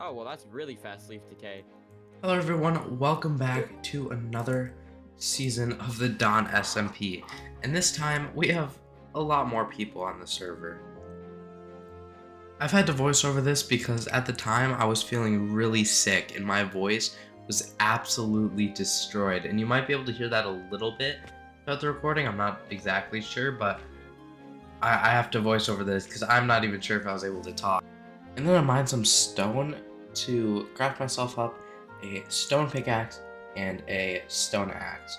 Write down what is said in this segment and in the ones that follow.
Oh, well, that's really fast leaf decay. Hello everyone, welcome back to another season of the Dawn SMP. And this time we have a lot more people on the server. I've had to voice over this because at the time I was feeling really sick and my voice was absolutely destroyed. And you might be able to hear that a little bit throughout the recording, I'm not exactly sure, but I have to voice over this because I'm not even sure if I was able to talk. And then I mined some stone to craft myself up a stone pickaxe and a stone axe.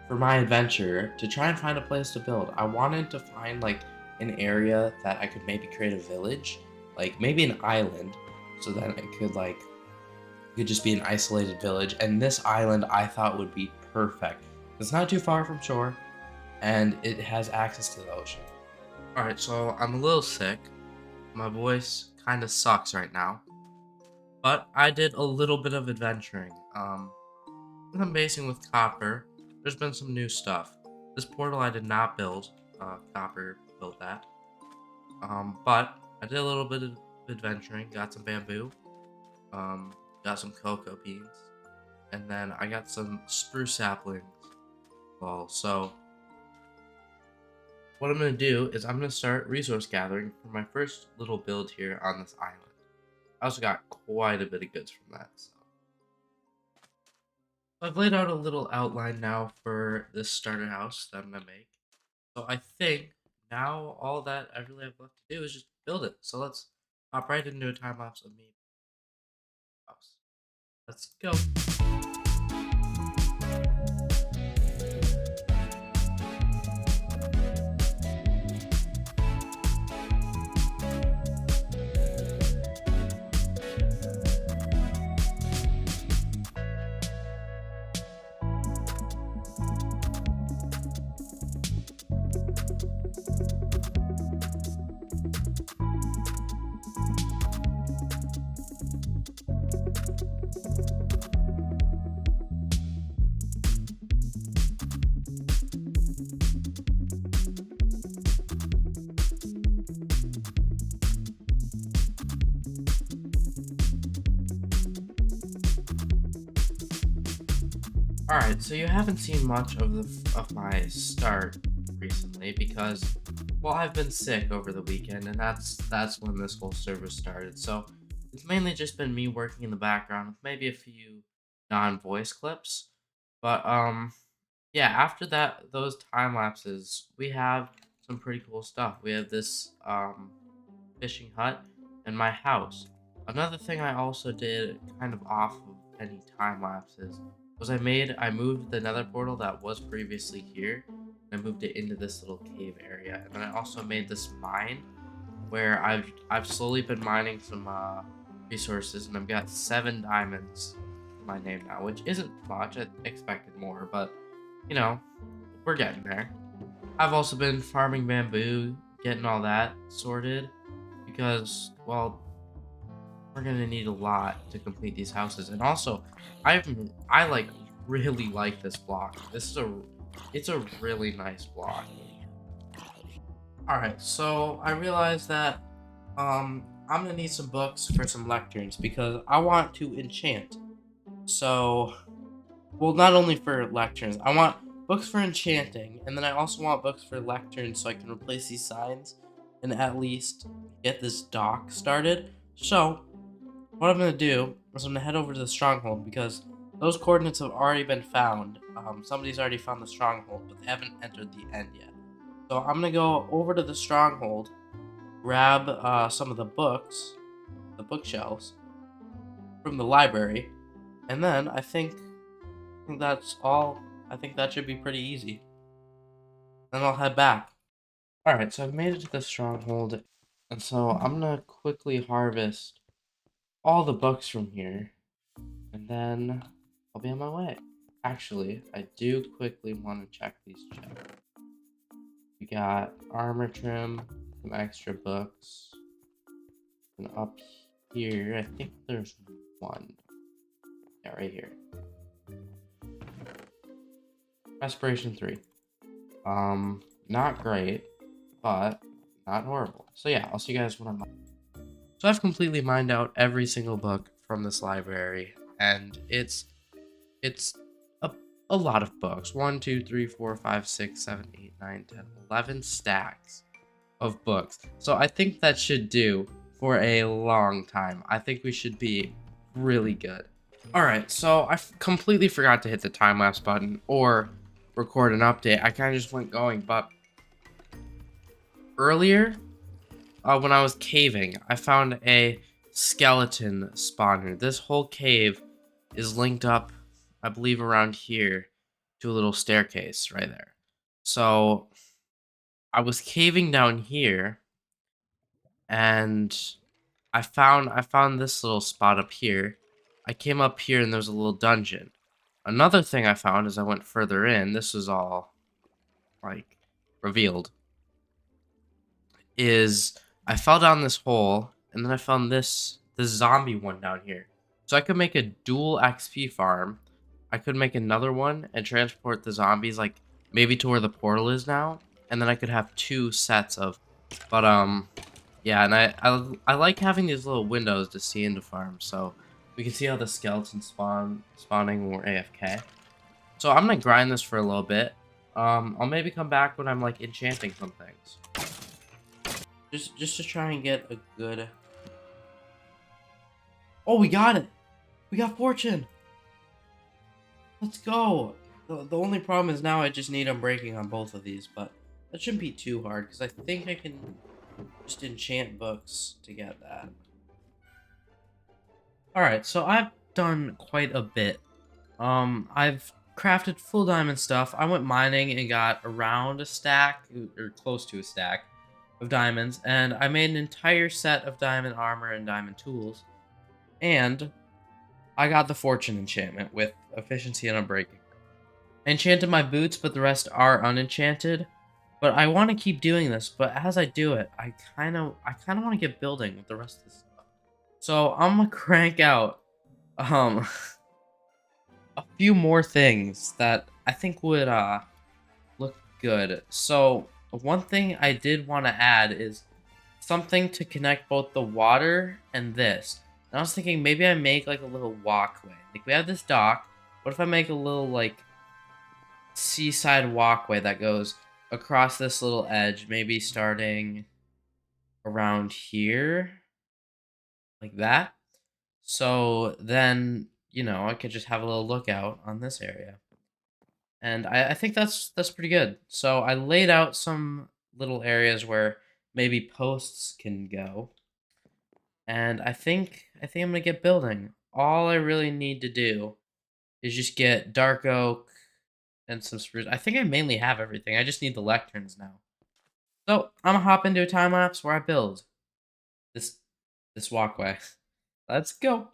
For my adventure, to try and find a place to build, I wanted to find like an area that I could maybe create a village, like maybe an island, so that it could just be an isolated village. And this island I thought would be perfect. It's not too far from shore, and it has access to the ocean. Alright, so I'm a little sick. My voice kind of sucks right now. But I did a little bit of adventuring. I'm basing with copper. There's been some new stuff. This portal I did not build. Copper built that. But I did a little bit of adventuring. Got some bamboo. Got some cocoa beans. And then I got some spruce saplings. Well, so what I'm going to do is I'm going to start resource gathering for my first little build here on this island. I also got quite a bit of goods from that. So I've laid out a little outline now for this starter house that I'm going to make. So I think now all that I really have left to do is just build it. So let's hop right into a time lapse of me. House. Let's go. Alright, so you haven't seen much of my start recently because, well, I've been sick over the weekend, and that's when this whole server started. So it's mainly just been me working in the background with maybe a few non-voice clips. But yeah, after those time lapses, we have some pretty cool stuff. We have this fishing hut and my house. Another thing I also did kind of off of any time lapses was I moved the nether portal that was previously here, and I moved it into this little cave area. And then I also made this mine where I've slowly been mining some resources, and I've got 7 diamonds in my name now, which isn't much. I expected more, but you know, we're getting there. I've also been farming bamboo, getting all that sorted because, well, we're gonna need a lot to complete these houses. And also, I like really like this block. It's a really nice block. All right, so I realized that I'm gonna need some books for some lecterns because I want to enchant. So, well, not only for lecterns, I want books for enchanting, and then I also want books for lecterns so I can replace these signs and at least get this dock started. So, what I'm going to do is I'm going to head over to the stronghold because those coordinates have already been found. Somebody's already found the stronghold, but they haven't entered the end yet. So I'm going to go over to the stronghold, grab some of the books, the bookshelves, from the library, and then I think that's all. I think that should be pretty easy. Then I'll head back. Alright, so I've made it to the stronghold, and so I'm going to quickly harvest all the books from here, and then I'll be on my way. Actually, I do quickly want to check these chests. We got armor trim, some extra books, and up here, I think there's one. Yeah, right here. Respiration 3. Not great, but not horrible. So yeah, I'll see you guys when I'm done. So I've completely mined out every single book from this library, and it's a, a lot of books. 1, 2, 3, 4, 5, 6, 7, 8, 9, 10, 11 stacks of books. So I think that should do for a long time. I think we should be really good. Alright, so I completely forgot to hit the time-lapse button or record an update. I kind of just went going, but earlier, when I was caving, I found a skeleton spawner. This whole cave is linked up, I believe, around here to a little staircase right there. So I was caving down here, and I found this little spot up here. I came up here and there was a little dungeon. Another thing I found as I went further in, this was all like revealed, is I fell down this hole and then I found this zombie one down here. So I could make a dual XP farm. I could make another one and transport the zombies like maybe to where the portal is now, and then I could have 2 sets of, but yeah, and I like having these little windows to see into farms, so we can see how the skeletons spawning when we're AFK. So I'm gonna grind this for a little bit. I'll maybe come back when I'm like enchanting some things. Just to try and get a good. Oh, we got it! We got fortune! Let's go! The only problem is now I just need unbreaking on both of these, but that shouldn't be too hard, because I think I can just enchant books to get that. Alright, so I've done quite a bit. I've crafted full diamond stuff. I went mining and got around a stack, or close to a stack, of diamonds, and I made an entire set of diamond armor and diamond tools. And I got the fortune enchantment with efficiency and unbreaking. I enchanted my boots, but the rest are unenchanted. But I want to keep doing this, but as I do it, I kind of want to get building with the rest of this stuff. So I'm gonna crank out a few more things that I think would look good. So one thing I did want to add is something to connect both the water and this. And I was thinking maybe I make like a little walkway. Like we have this dock. What if I make a little like seaside walkway that goes across this little edge, maybe starting around here, like that. So then, you know, I could just have a little lookout on this area. And I think that's pretty good. So I laid out some little areas where maybe posts can go. And I think I'm gonna get building. All I really need to do is just get dark oak and some spruce. I think I mainly have everything. I just need the lecterns now. So I'm gonna hop into a time lapse where I build this walkway. Let's go.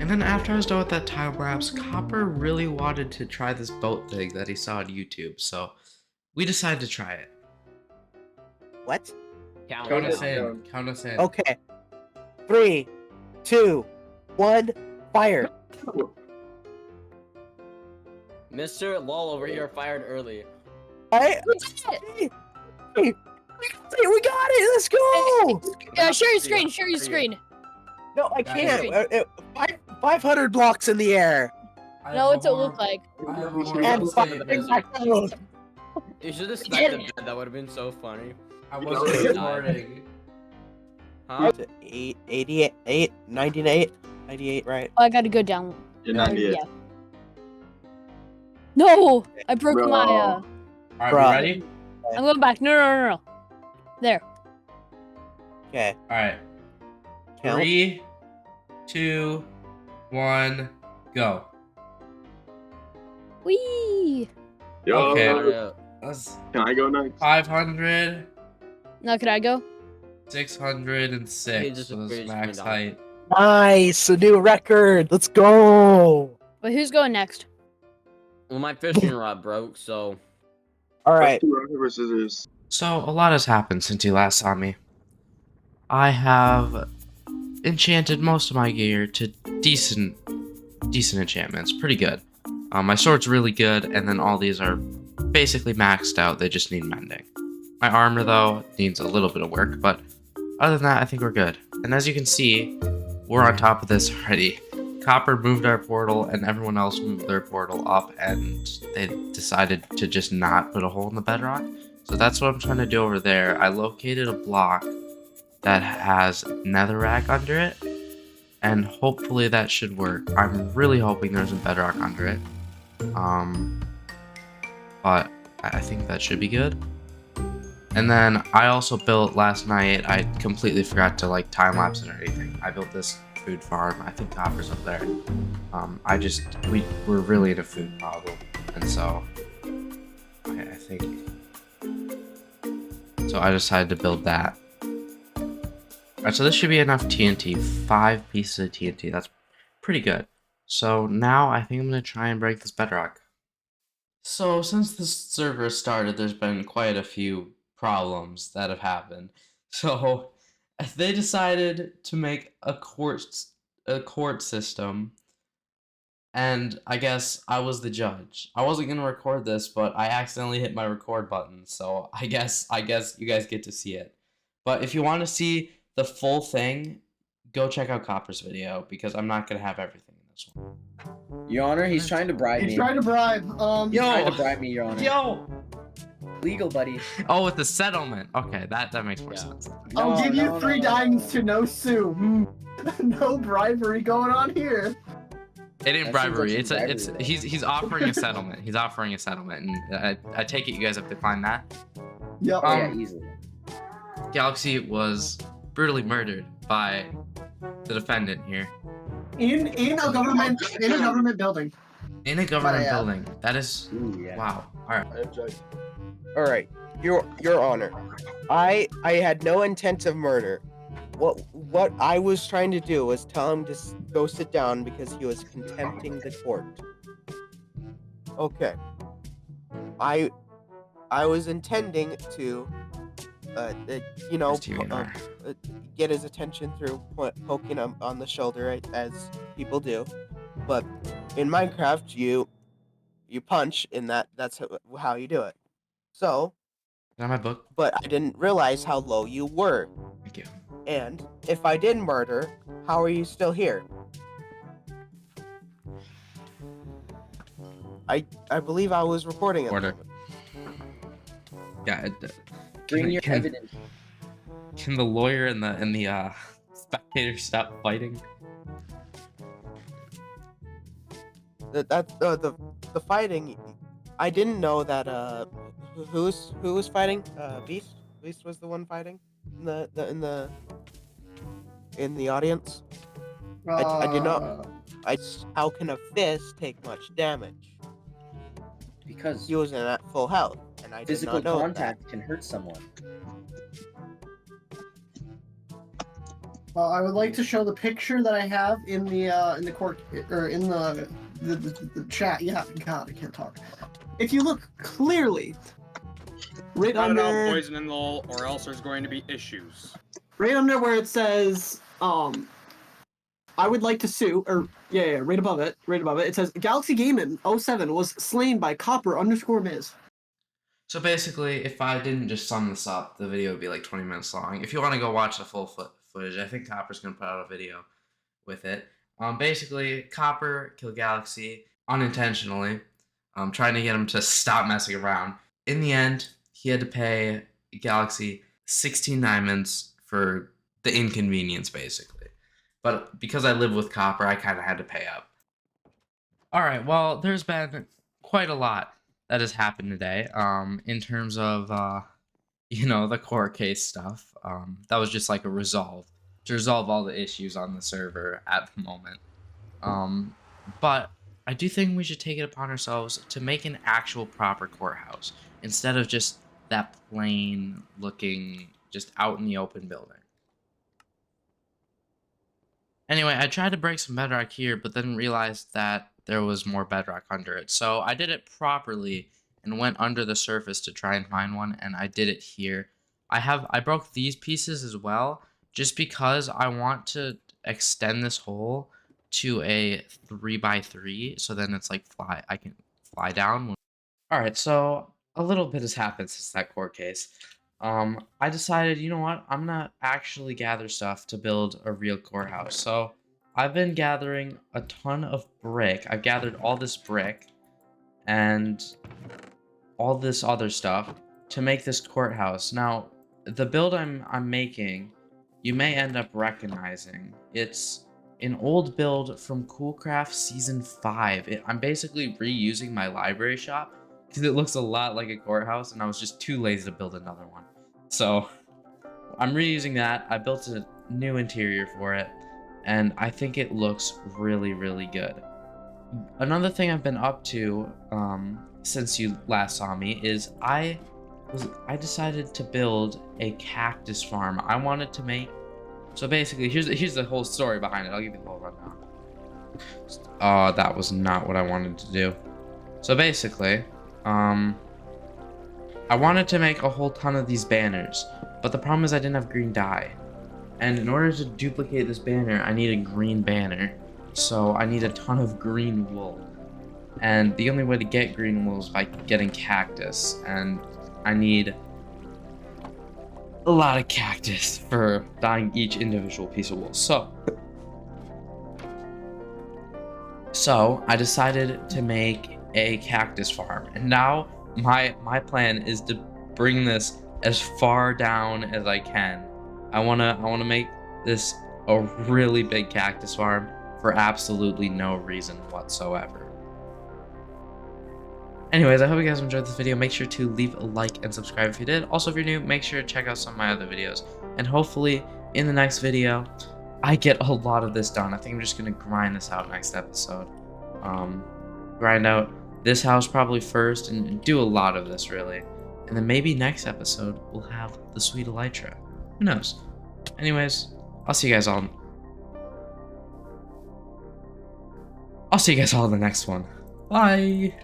And then after I was done with that time lapse, Copper really wanted to try this boat thing that he saw on YouTube, so we decided to try it. What? Count Count us down. in. Count us in. Okay. 3, 2, 1, fire. Mr. Lol over here fired early. We got it. Let's go. Share your screen. Share your screen. No, I can't. 500 blocks in the air. No, what's it look like? I have a horrible And save. You should have sniped the bed. That would have been so funny. I wasn't recording. Huh? 88, 98, 98, right? Oh, I gotta go down. You're 98. Yeah. No, I broke Bro. my. Alright, we Bruh. ready? I'm going back. No. There. Okay. Alright. Count. 3, 2, 1, go. Whee! Yo, Okay. Can I go next? 500, Now, could I go? 606 just was raised max me down. height. Nice, a new record. Let's go. Wait, who's going next? Well, my fishing rod broke, so All Let's right. do rock, paper, scissors. So, a lot has happened since you last saw me. I have enchanted most of my gear to decent enchantments. Pretty good. My sword's really good, and then all these are basically maxed out. They just need mending. My armor, though, needs a little bit of work, but other than that, I think we're good. And as you can see, we're on top of this already. Copper moved our portal, and everyone else moved their portal up, and they decided to just not put a hole in the bedrock. So that's what I'm trying to do over there. I located a block that has netherrack under it, and hopefully that should work. I'm really hoping there's a bedrock under it. But I think that should be good. And then I also built last night, I completely forgot to like time lapse it or anything. I built this food farm. I think Copper's up there. We're really in a food problem, and so I think so. I decided to build that. Alright, so this should be enough TNT. 5 pieces of TNT. That's pretty good. So now I think I'm gonna try and break this bedrock. So since this server started, there's been quite a few problems that have happened. So they decided to make a court system, and I guess I was the judge. I wasn't gonna record this, but I accidentally hit my record button, so I guess you guys get to see it. But if you want to see the full thing, go check out Copper's video, because I'm not gonna have everything in this one. Your Honor, he's trying to bribe me. He's trying to bribe. He's trying to bribe me, Your Honor. Yo! Legal, buddy. Oh, with the settlement. Okay, that makes more sense. I'll No, give you no, 3 no. diamonds to no sue. No bribery going on here. It ain't That seems bribery. like some It's bribery, he's offering a settlement. He's offering a settlement, and I take it you guys have declined that. Yep. Oh, yeah, easily. Galaxy was brutally murdered by the defendant here in a government building. in a government Yeah. building. That is Ooh, yeah. wow. All right. I object. All right, Your Honor, I had no intent of murder. What I was trying to do was tell him to go sit down because he was contempting the court. Okay. I was intending to, get his attention through poking him on the shoulder as people do, but in Minecraft you punch, and that's how you do it. So, Is that my book? but I didn't realize how low you were. Thank you. And if I did murder, how are you still here? I believe I was recording it. Order. Yeah. Bring your can, evidence. can the lawyer and the spectator stop fighting? The fighting. I didn't know that. Who was fighting? Beast. Beast was the one fighting in the audience. I did not. How can a fist take much damage? Because He was at full health, and I did physical not know contact can hurt someone. I would like to show the picture that I have in the court or in the chat. Yeah, God, I can't talk. If you look clearly, right Cut it out, under, poison and lol, or else there's going to be issues. right under where it says, I would like to sue, or yeah, right above it, it says Galaxy Gaming 07 was slain by Copper_Miz. So basically, if I didn't just sum this up, the video would be like 20 minutes long. If you want to go watch the full footage, I think Copper's gonna put out a video with it. Basically, Copper killed Galaxy unintentionally, trying to get him to stop messing around. In the end, he had to pay Galaxy 16 diamonds for the inconvenience, basically. But because I live with Copper, I kind of had to pay up. Alright, well, there's been quite a lot that has happened today, in terms of, the court case stuff. That was just like to resolve all the issues on the server at the moment. But I do think we should take it upon ourselves to make an actual proper courthouse instead of just that plain looking, just out in the open building. Anyway, I tried to break some bedrock here, but then realized that there was more bedrock under it. So I did it properly and went under the surface to try and find one, and I did it here. I broke these pieces as well, just because I want to extend this hole to a 3x3, so then it's like I can fly down. Alright, so a little bit has happened since that court case. I decided, you know what, I'm gonna actually gather stuff to build a real courthouse. So I've been gathering a ton of brick. I've gathered all this brick and all this other stuff to make this courthouse. Now, the build I'm making, you may end up recognizing. It's an old build from Coolcraft Season 5. I'm basically reusing my library shop because it looks a lot like a courthouse, and I was just too lazy to build another one. So I'm reusing that. I built a new interior for it, and I think it looks really, really good. Another thing I've been up to since you last saw me is I decided to build a cactus farm. I wanted to make, so basically here's the whole story behind it. I'll give you the whole rundown. That was not what I wanted to do. So basically, I wanted to make a whole ton of these banners, but the problem is I didn't have green dye. And in order to duplicate this banner, I need a green banner. So I need a ton of green wool. And the only way to get green wool is by getting cactus. And I need a lot of cactus for dyeing each individual piece of wool. So I decided to make a cactus farm. And now my plan is to bring this as far down as I can. I wanna make this a really big cactus farm for absolutely no reason whatsoever. Anyways, I hope you guys enjoyed this video. Make sure to leave a like and subscribe if you did. Also, if you're new, make sure to check out some of my other videos. And hopefully, in the next video, I get a lot of this done. I think I'm just gonna grind this out next episode. Grind out this house probably first and do a lot of this, really. And then maybe next episode, we'll have the sweet elytra. Who knows? Anyways, I'll see you guys all in the next one. Bye!